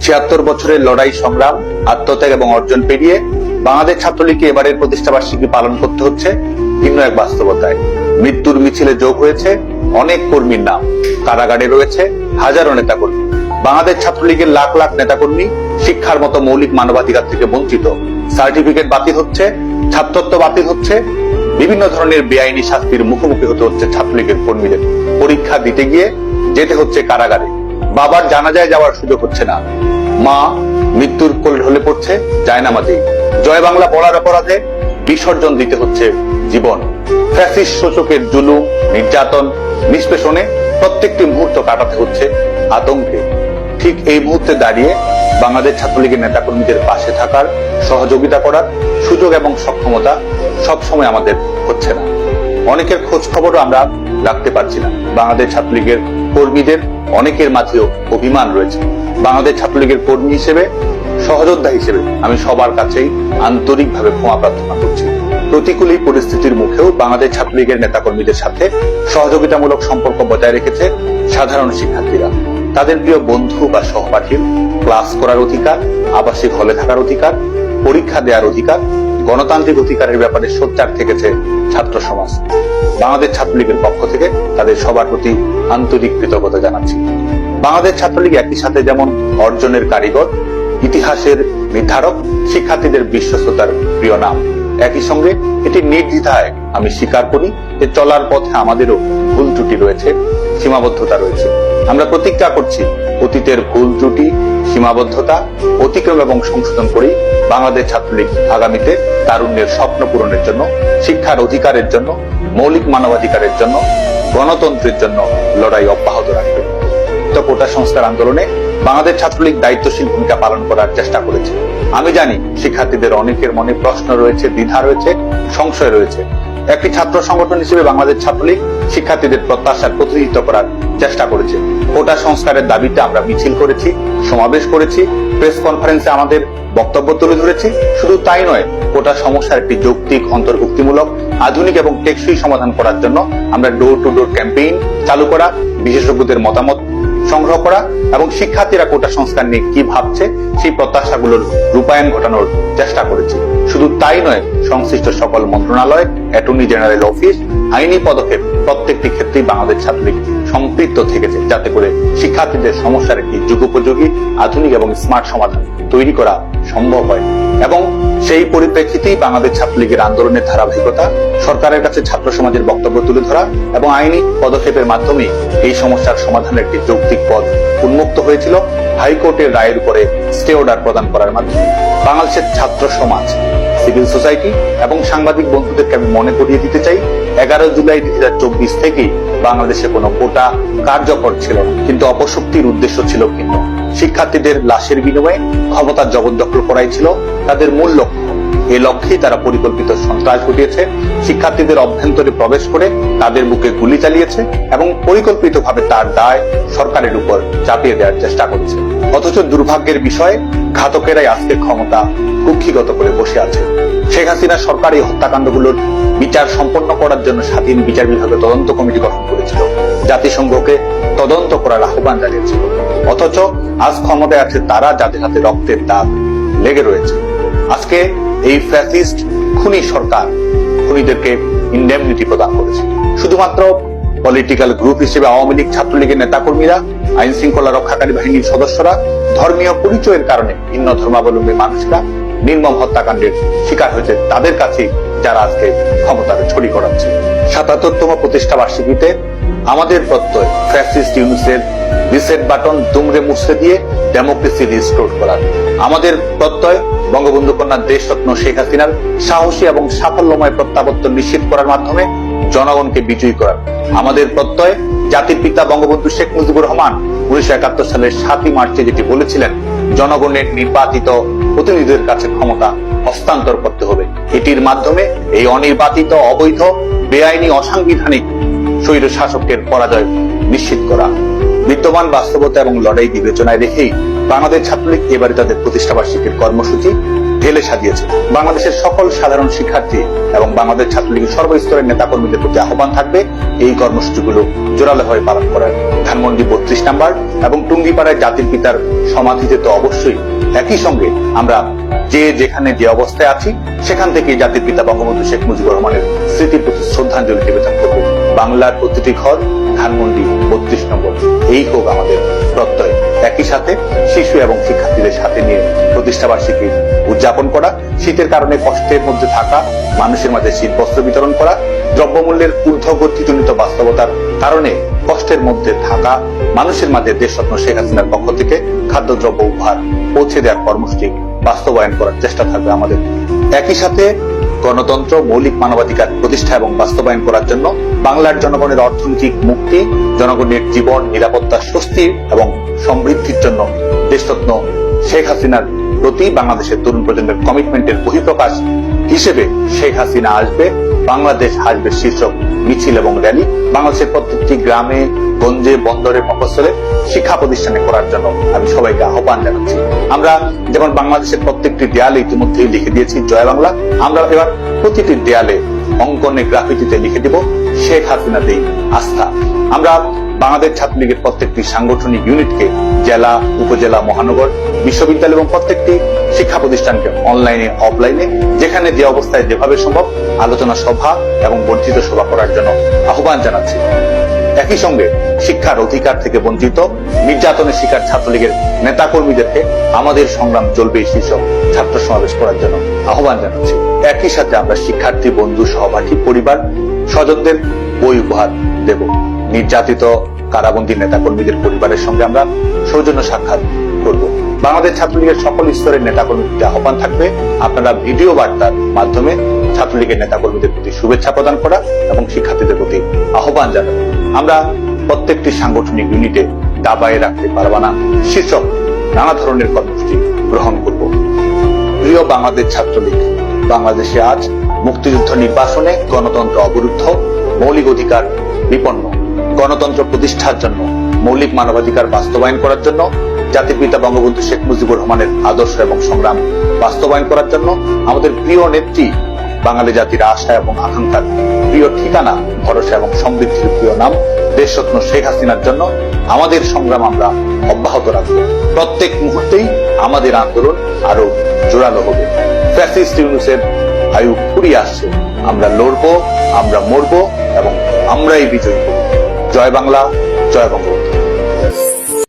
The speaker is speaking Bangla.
৭৬ বছরের লড়াই সংগ্রাম, আত্মত্যাগ এবং অর্জন পেরিয়ে বাংলাদেশ ছাত্রলীগকে এবারের প্রতিষ্ঠাবার্ষিকী পালন করতে হচ্ছে ভিন্ন এক বাস্তবতায়। মৃত্যুর মিছিলে যোগ হয়েছে অনেক কর্মীর নাম, কারাগারে রয়েছে হাজারো নেতাকর্মী। বাংলাদেশ ছাত্রলীগের লাখ লাখ নেতাকর্মী শিক্ষার মতো মৌলিক মানবাধিকার থেকে বঞ্চিত। সার্টিফিকেট বাতিল হচ্ছে, ছাত্রত্ব বাতিল হচ্ছে, বিভিন্ন ধরনের বেআইনি শাস্তির মুখোমুখি হতে হচ্ছে ছাত্রলীগের কর্মীদের। পরীক্ষা দিতে গিয়ে যেতে হচ্ছে কারাগারে, বাবার জানাজায় যাওয়ার সুযোগ হচ্ছে না, মা মৃত্যুর কোল ঢলে পড়ছে জায়নামাজে, জয় বাংলা বলার অপরাধে বিসর্জন দিতে হচ্ছে জীবন। ফ্যাসিস্ট শোষকের জুলুম, নির্যাতন, নিষ্পেষণে প্রত্যেকটি মুহূর্ত কাটাতে হচ্ছে আতঙ্কে। ঠিক এই মুহূর্তে দাঁড়িয়ে বাংলাদেশ ছাত্রলীগের নেতাকর্মীদের পাশে থাকার, সহযোগিতা করার সুযোগ এবং সক্ষমতা সবসময় আমাদের হচ্ছে না। অনেকের খোঁজ খবরও আমরা রাখতে পারছি না। বাংলাদেশ ছাত্রলীগের কর্মীদের অনেকের মাঝেও অভিমান রয়েছে। বাংলাদেশ ছাত্রলীগের কর্মী হিসেবে, সহযোদ্ধা হিসেবে আমি সবার কাছেই আন্তরিকভাবে ক্ষমা প্রার্থনা করছি। প্রতিকূল এই পরিস্থিতির মুখেও বাংলাদেশ ছাত্রলীগের নেতাকর্মীদের সাথে সহযোগিতামূলক সম্পর্ক বজায় রেখেছে সাধারণ শিক্ষার্থীরা। তাদের প্রিয় বন্ধু বা সহপাঠীর ক্লাস করার অধিকার, আবাসিক হলে থাকার অধিকার, পরীক্ষা দেওয়ার অধিকার, গণতান্ত্রিক অধিকারের ব্যাপারে সোচ্চার থেকেছে ছাত্র সমাজ। বাংলাদেশ ছাত্রলীগের পক্ষ থেকে তাদের সবার প্রতি আন্তরিক কৃতজ্ঞতা জানাচ্ছি। বাংলাদেশ ছাত্রলীগ একই সাথে যেমন অর্জনের কারিগর, ইতিহাসের নির্ধারক, শিক্ষার্থীদের বিশ্বস্ততার প্রিয় নাম, একই সঙ্গে এটি নির্দ্বিধায় আমি স্বীকার করি যে চলার পথে আমাদেরও ভুল ত্রুটি রয়েছে, সীমাবদ্ধতা রয়েছে। আমরা প্রতিজ্ঞা করছি অতীতের ভুল ত্রুটি, সীমাবদ্ধতা অতিক্রম এবং সংশোধন করেই বাংলাদেশ ছাত্রলীগ আগামীতে তারুণ্যের স্বপ্ন পূরণের জন্য, শিক্ষার অধিকারের জন্য, মৌলিক মানবাধিকারের জন্য, গণতন্ত্রের জন্য লড়াই অব্যাহত রাখবে। কোটা সংস্কার আন্দোলনে বাংলাদেশ ছাত্রলীগ দায়িত্বশীল ভূমিকা পালন করার চেষ্টা করেছে। আমি জানি শিক্ষার্থীদের অনেকের মনে প্রশ্ন রয়েছে, দ্বিধা রয়েছে, সংশয় রয়েছে। একটি ছাত্র সংগঠন হিসেবে বাংলাদেশ ছাত্রলীগ শিক্ষার্থীদের প্রত্যাশার প্রতিনিধিত্ব করার চেষ্টা করেছে। কোটা সংস্কারের দাবিতে আমরা মিছিল করেছি, সমাবেশ করেছি, প্রেস কনফারেন্সে আমাদের বক্তব্য তুলে ধরেছি। শুধু তাই নয়, কোটা সমস্যার একটি যৌক্তিক, অন্তর্ভুক্তিমূলক, আধুনিক এবং টেকসই সমাধান করার জন্য আমরা ডোর টু ডোর ক্যাম্পেইন চালু করা, বিশেষজ্ঞদের মতামত সংগ্রহ করা এবং শিক্ষার্থীরা কোটা সংস্কার নিয়ে কি ভাবছে সেই প্রত্যাশাগুলোর রূপায়ণ ঘটানোর চেষ্টা করেছি। শুধু তাই নয়, সংশ্লিষ্ট সকল মন্ত্রণালয়, অ্যাটর্নি জেনারেল অফিস, আইনি পদক্ষেপ প্রত্যেকটি ক্ষেত্রেই বাংলাদেশ ছাত্রলীগ সম্পৃক্ত থেকেছে, যাতে করে শিক্ষার্থীদের সমস্যার একটি যুগোপযোগী, আধুনিক এবং স্মার্ট সমাধান তৈরি করা সম্ভব হয়। এবং সেই পরিপ্রেক্ষিতেই বাংলাদেশ ছাত্রলীগের আন্দোলনের ধারাবাহিকতা, সরকারের কাছে ছাত্র সমাজের বক্তব্য তুলে ধরা এবং আইনি পদক্ষেপের মাধ্যমে এই সমস্যার সমাধানের একটি যৌক্তিক পথ উন্মুক্ত হয়েছিল হাইকোর্টের রায়ের উপরে স্টে অর্ডার প্রদান করার মাধ্যমে। বাংলাদেশের ছাত্র সমাজ, সিভিল সোসাইটি এবং সাংবাদিক বন্ধুদেরকে আমি মনে করিয়ে দিতে চাই, 11 জুলাই 2024 থেকেই বাংলাদেশে কোনো কোটা কার্যকর ছিল না, কিন্তু অপশক্তির উদ্দেশ্য ছিল ভিন্ন। শিক্ষার্থীদের লাশের বিনিময়ে ক্ষমতার জবরদখল করাই ছিল তাদের মূল লক্ষ্য। এই লক্ষ্যেই তারা পরিকল্পিত সন্ত্রাস ঘটিয়েছে, শিক্ষার্থীদের অভ্যন্তরে প্রবেশ করে তাদের বুকে গুলি চালিয়েছে এবং পরিকল্পিতভাবে তার দায় সরকারের উপর চাপিয়ে দেওয়ার চেষ্টা করেছে। অথচ দুর্ভাগ্যের বিষয়ে ঘাতকেরাই আজকে ক্ষমতা কুক্ষিগত করে বসে আছে। শেখ হাসিনা সরকার এই হত্যাকাণ্ডগুলোর বিচার সম্পন্ন করার জন্য স্বাধীন বিচার বিভাগের তদন্ত কমিটি গঠন করেছিল, জাতিসংঘকে তদন্ত করার আহ্বান জানিয়েছিল। অথচ আজ ক্ষমতায় আছে তারা যাদের হাতে রক্তের দাগ লেগে রয়েছে। আজকে এই ফ্যাসিস্ট খুনি সরকার খুনিদেরকে ইনডেমনিটি প্রদান করেছে। শুধুমাত্র পলিটিক্যাল গ্রুপ হিসেবে আওয়ামী লীগ, ছাত্রলীগের নেতাকর্মীরা, আইন শৃঙ্খলা রক্ষাকারী বাহিনীর সদস্যরা, ধর্মীয় পরিচয়ের কারণে ভিন্ন ধর্মাবলম্বী মানুষরা নির্মম হত্যাকাণ্ডের শিকার হয়েছে, তাদের কাছে যারা আজকে ক্ষমতার ছড়ি করাচ্ছে। ৭৭তম প্রতিষ্ঠা বার্ষিকীতে আমাদের প্রত্যয় ফ্যাসিস্ট ইউনূসের রিসেট বাটন দুমড়ে মুছড়ে দিয়ে ডেমোক্রেসি রিস্টোর করার। আমাদের প্রত্যয় বঙ্গবন্ধু কন্যা দেশরত্ন শেখ হাসিনার সাহসী এবং সাফল্যময় প্রত্যাবর্তন নিশ্চিত করার মাধ্যমে জনগণকে বিজয়ী করার। আমাদের প্রত্যয় জাতির পিতা বঙ্গবন্ধু শেখ মুজিবুর রহমান 1971 সালের 7ই মার্চে যেটি বলেছিলেন, জনগণের নির্বাচিত প্রতিনিধিদের কাছে ক্ষমতা হস্তান্তর করতে হবে। এটির মাধ্যমে এই অনির্বাচিত, অবৈধ, বেআইনি, অসাংবিধানিক স্বৈর শাসকের পরাজয় নিশ্চিত করা। বিদ্যমান বাস্তবতা এবং লড়াই বিবেচনায় রেখেই বাংলাদেশ ছাত্রলীগ এবারে তাদের প্রতিষ্ঠাবার্ষিকীর কর্মসূচি ঢেলে সাজিয়েছে। বাংলাদেশের সকল সাধারণ শিক্ষার্থী এবং বাংলাদেশ ছাত্রলীগের সর্বস্তরের নেতাকর্মীদের প্রতি আহ্বান থাকবে এই কর্মসূচিগুলো জোরালোভাবে পালন করার। ধানমন্ডি 32 নম্বর এবং টুঙ্গিপাড়ায় জাতির পিতার সমাধিতে তো অবশ্যই, একই সঙ্গে আমরা যে যেখানে যে অবস্থায় আছি সেখান থেকে জাতির পিতা বঙ্গবন্ধু শেখ মুজিবুর রহমানের স্মৃতির প্রতি শ্রদ্ধাঞ্জলি নিবেদন করব। বাংলার প্রতিটি ঘর ধানমন্ডি 32 নম্বর, এই হোক আমাদের প্রত্যয়। একই সাথে শিশু এবং শিক্ষার্থীদের সাথে নিয়ে প্রতিষ্ঠাবার্ষিকী উদযাপন করা, শীতের কারণে কষ্টের মধ্যে থাকা মানুষের মাঝে শীত বস্ত্র বিতরণ করা, দ্রব্যমূল্যের ঊর্ধ্বগতিজনিত বাস্তবতার কারণে কষ্টের মধ্যে থাকা মানুষের মাঝে দেশরত্ন শেখ হাসিনার পক্ষ থেকে খাদ্যদ্রব্য উপহার পৌঁছে দেওয়ার কর্মসূচি বাস্তবায়ন করার চেষ্টা থাকবে আমাদের। একই সাথে গণতন্ত্র, মৌলিক মানবাধিকার প্রতিষ্ঠা এবং বাস্তবায়ন করার জন্য বাংলার জনগণের অর্থনৈতিক মুক্তি, জনগণের জীবন নিরাপত্তা, স্বস্তি এবং সমৃদ্ধির জন্য দেশরত্ন শেখ হাসিনার প্রতি বাংলাদেশের তরুণ প্রজন্মের কমিটমেন্টের বহিঃপ্রকাশ হিসেবে শেখ হাসিনা আসবে, বাংলাদেশ আসবে শীর্ষক মিছিল এবং র্যালি বাংলাদেশের প্রত্যেকটি গ্রামে, গঞ্জে, বন্দরে, মফস্বলে, শিক্ষা প্রতিষ্ঠানে করার জন্য আমি সবাইকে আহ্বান জানাচ্ছি। আমরা যেমন বাংলাদেশের প্রত্যেকটি দেয়ালে ইতিমধ্যেই লিখে দিয়েছি জয় বাংলা, আমরা এবার প্রতিটি দেয়ালে অঙ্কনে, গ্রাফিতিতে লিখে দিব শেখ হাসিনাতেই আস্থা। আমরা বাংলাদেশ ছাত্রলীগের প্রত্যেকটি সাংগঠনিক ইউনিটকে জেলা, উপজেলা, মহানগর, বিশ্ববিদ্যালয় এবং প্রত্যেকটি শিক্ষা প্রতিষ্ঠানকে অনলাইনে, অফলাইনে, যেখানে যে অবস্থায় যেভাবে সম্ভব আলোচনা সভা এবং বর্ধিত সভা করার জন্য আহ্বান জানাচ্ছি। একই সঙ্গে শিক্ষার অধিকার থেকে বঞ্চিত, নির্যাতনের শিকার ছাত্রলীগের নেতাকর্মীদেরকে আমাদের সংগ্রাম চলবে শীর্ষক ছাত্র সমাবেশ করার জন্য আহ্বান জানাচ্ছি। একই সাথে আমরা শিক্ষার্থী, বন্ধু, সহপাঠী, পরিবার, স্বজনদের বই উপহার দেব। নির্যাতিত কারাবন্দী নেতাকর্মীদের পরিবারের সঙ্গে আমরা সৌজন্য সাক্ষাৎ করব। বাংলাদেশ ছাত্রলীগের সকল স্তরের নেতাকর্মীদের আহ্বান থাকবে আপনারা ভিডিও বার্তার মাধ্যমে ছাত্রলীগের নেতাকর্মীদের প্রতি শুভেচ্ছা প্রদান করা এবং শিক্ষার্থীদের প্রতি আহ্বান জানাবো। আমরা প্রত্যেকটি সাংগঠনিক ইউনিটে দাবায় রাখতে পারবা না শীর্ষক নানা ধরনের কর্মসূচি গ্রহণ করব। প্রিয় বাংলাদেশ ছাত্রলীগ, বাংলাদেশে আজ মুক্তিযুদ্ধ নির্বাসনে গণতন্ত্র অবরুদ্ধ, মৌলিক অধিকার বিপন্ন। গণতন্ত্র প্রতিষ্ঠার জন্য, মৌলিক মানবাধিকার বাস্তবায়ন করার জন্য, জাতির পিতা বঙ্গবন্ধু শেখ মুজিবুর রহমানের আদর্শ এবং সংগ্রাম বাস্তবায়ন করার জন্য, আমাদের প্রিয় নেত্রী, বাঙালি জাতির আশা এবং আকাঙ্ক্ষার প্রিয় ঠিকানা, ভরসা এবং সমৃদ্ধির প্রিয় নাম দেশরত্ন শেখ হাসিনার জন্য আমাদের সংগ্রাম আমরা অব্যাহত রাখব। প্রত্যেক মুহূর্তেই আমাদের আন্দোলন আরো জোরালো হবে। ফ্যাসিস্ট ইউনূসের আয়ু ফুরিয়ে আসছে। আমরা লড়বো, আমরা মরবো এবং আমরাই বিজয়ী হব। জয় বাংলা, জয় বঙ্গবন্ধু।